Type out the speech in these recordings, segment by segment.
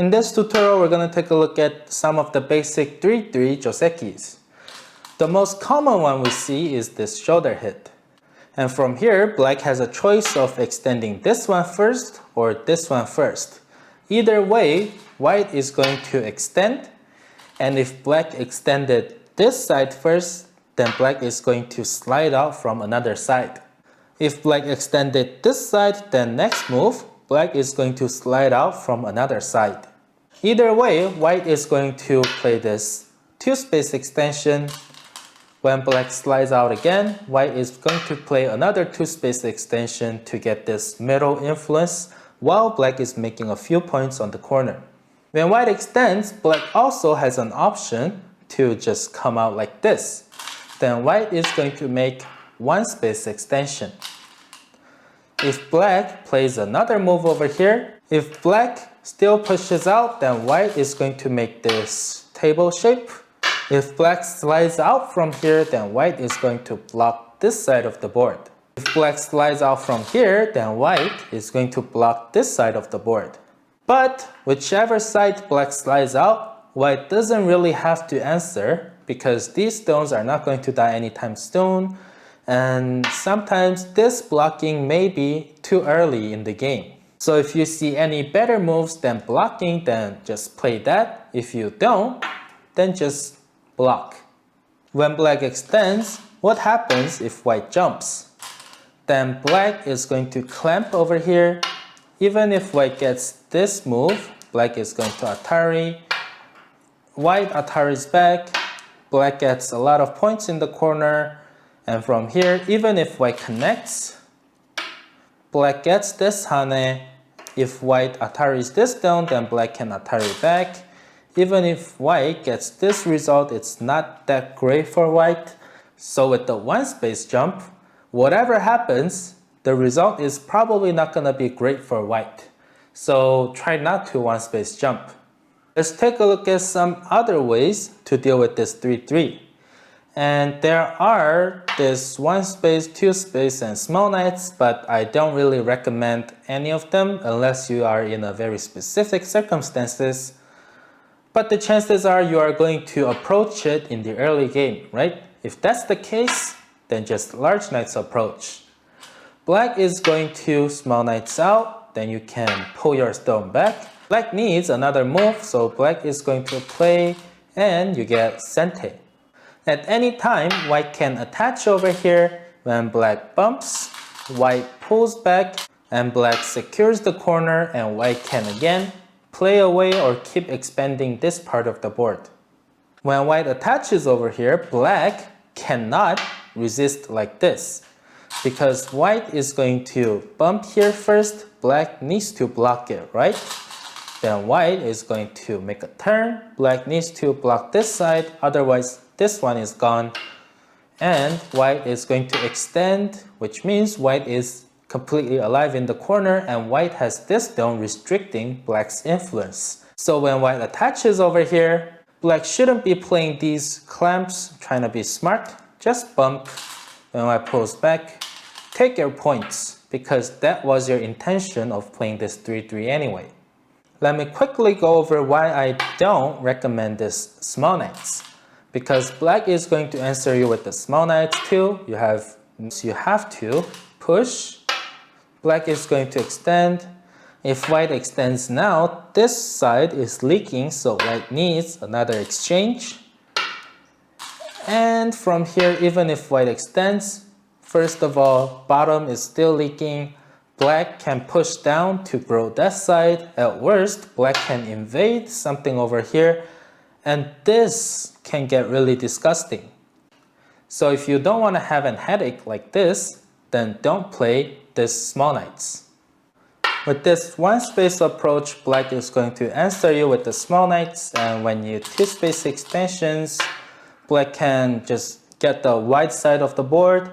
In this tutorial, we're going to take a look at some of the basic 3-3 Josekis. The most common one we see is this shoulder hit. And from here, black has a choice of extending this one first or this one first. Either way, white is going to extend, and if black extended this side first, then black is going to slide out from another side. If black extended this side, then next move, black is going to slide out from another side. Either way, white is going to play this 2-space extension. When black slides out again, white is going to play another 2-space extension to get this middle influence while black is making a few points on the corner. When white extends, black also has an option to just come out like this. Then white is going to make 1-space extension. If black plays another move over here, if black still pushes out, then white is going to make this table shape. If black slides out from here, then white is going to block this side of the board. If black slides out from here, then white is going to block this side of the board. But whichever side black slides out, white doesn't really have to answer because these stones are not going to die anytime soon, and sometimes this blocking may be too early in the game. So if you see any better moves than blocking, then just play that. If you don't, then just block. When black extends, what happens if white jumps? Then black is going to clamp over here. Even if white gets this move, black is going to Atari. White Atari's back. Black gets a lot of points in the corner. And from here, even if white connects, black gets this hane. If white Ataris this down, then black can Atari back. Even if white gets this result, it's not that great for white. So with the 1-space jump, whatever happens, the result is probably not going to be great for white. So try not to 1-space jump. Let's take a look at some other ways to deal with this 3-3. And there are this 1-space, 2-space, and small knights, but I don't really recommend any of them unless you are in a very specific circumstances. But the chances are you are going to approach it in the early game, right? If that's the case, then just large knights approach. Black is going to small knights out, then you can pull your stone back. Black needs another move, so black is going to play, and you get sente. At any time, white can attach over here. When black bumps, white pulls back, and black secures the corner, and white can again play away or keep expanding this part of the board. When white attaches over here, black cannot resist like this. Because white is going to bump here first, black needs to block it, right? Then white is going to make a turn, black needs to block this side, otherwise this one is gone. And white is going to extend, which means white is completely alive in the corner, and white has this stone restricting black's influence. So when white attaches over here, black shouldn't be playing these clamps, trying to be smart. Just bump. When white pulls back, take your points, because that was your intention of playing this 3-3 anyway. Let me quickly go over why I don't recommend this small knights. Because black is going to answer you with the small knights too. You have to push. Black is going to extend. If white extends now, this side is leaking, so white needs another exchange. And from here, even if white extends, first of all, bottom is still leaking. Black can push down to grow that side. At worst, black can invade something over here, and this can get really disgusting. So if you don't want to have a headache like this, then don't play this small knights. With this 1-space approach, black is going to answer you with the small knights, and when you 2-space extensions, black can just get the wide side of the board.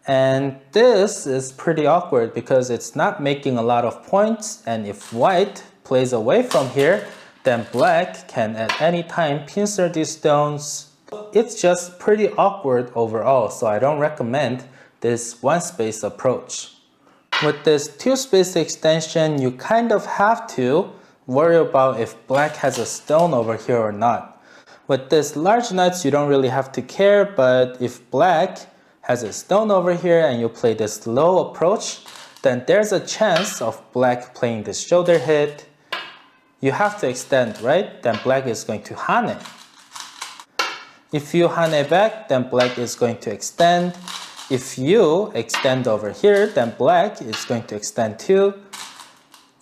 And this is pretty awkward because it's not making a lot of points, and if white plays away from here, then black can at any time pincer these stones. It's just pretty awkward overall, so I don't recommend this 1-space approach. With this 2-space extension, you kind of have to worry about if black has a stone over here or not. With this large nuts, you don't really have to care, but if black has a stone over here and you play this low approach, then there's a chance of black playing this shoulder hit. You have to extend, right? Then black is going to hane. If you hane back, then black is going to extend. If you extend over here, then black is going to extend too.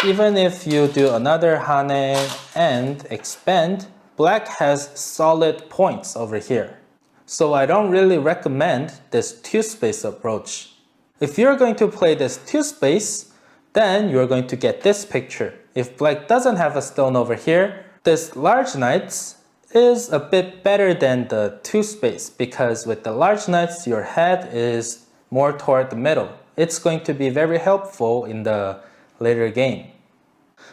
Even if you do another hane and expand, black has solid points over here. So I don't really recommend this two-space approach. If you're going to play this two-space, then you're going to get this picture. If black doesn't have a stone over here, this large knights is a bit better than the two-space because with the large knights, your head is more toward the middle. It's going to be very helpful in the later game.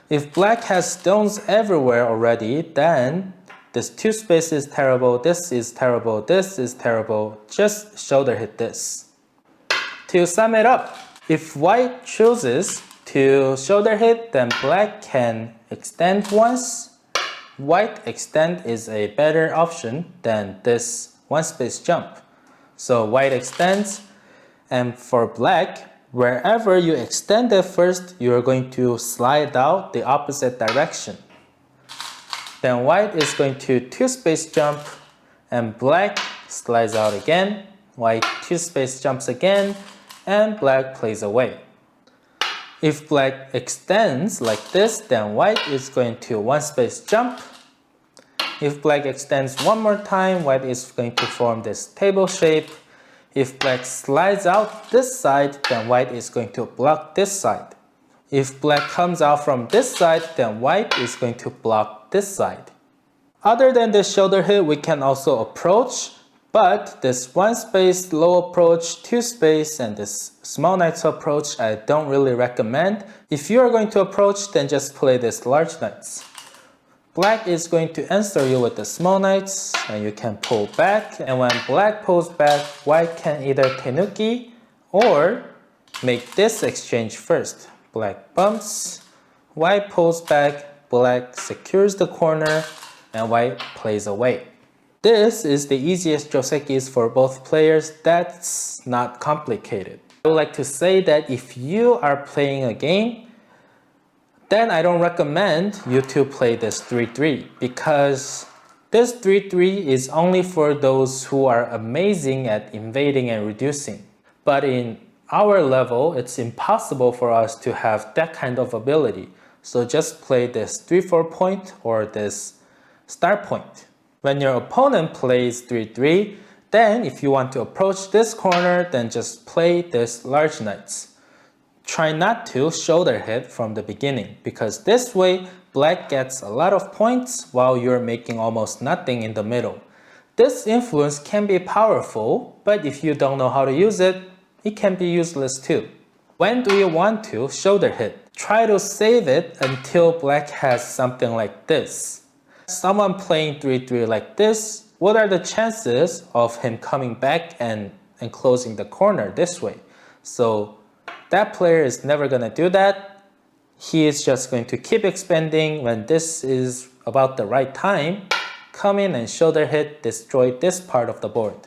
If black has stones everywhere already, then this two-space is terrible, this is terrible, this is terrible. Just shoulder hit this. To sum it up, if white chooses to shoulder hit, then black can extend once. White extend is a better option than this one-space jump. So white extends, and for black, wherever you extend it first, you're going to slide out the opposite direction. Then white is going to two-space jump, and black slides out again. White two-space jumps again, and black plays away. If black extends like this, then white is going to one-space jump. If black extends one more time, white is going to form this table shape. If black slides out this side, then white is going to block this side. If black comes out from this side, then white is going to block this side. Other than this shoulder hit, we can also approach, but this one space low approach, two space, and this small knights approach, I don't really recommend. If you are going to approach, then just play this large knights. Black is going to answer you with the small knights, and you can pull back. And when black pulls back, white can either tenuki or make this exchange first. Black bumps, white pulls back, black secures the corner, and white plays away. This is the easiest Josekis for both players. That's not complicated. I would like to say that if you are playing a game, then I don't recommend you to play this 3-3 because this 3-3 is only for those who are amazing at invading and reducing. But in our level, it's impossible for us to have that kind of ability. So just play this 3-4 point or this star point. When your opponent plays 3-3, then if you want to approach this corner, then just play this large knights. Try not to shoulder hit from the beginning because this way black gets a lot of points while you're making almost nothing in the middle. This influence can be powerful, but if you don't know how to use it, it can be useless too. When do you want to shoulder hit? Try to save it until black has something like this. Someone playing 3-3 like this, what are the chances of him coming back and closing the corner this way? So that player is never going to do that. He is just going to keep expanding. When this is about the right time, come in and shoulder hit, destroy this part of the board.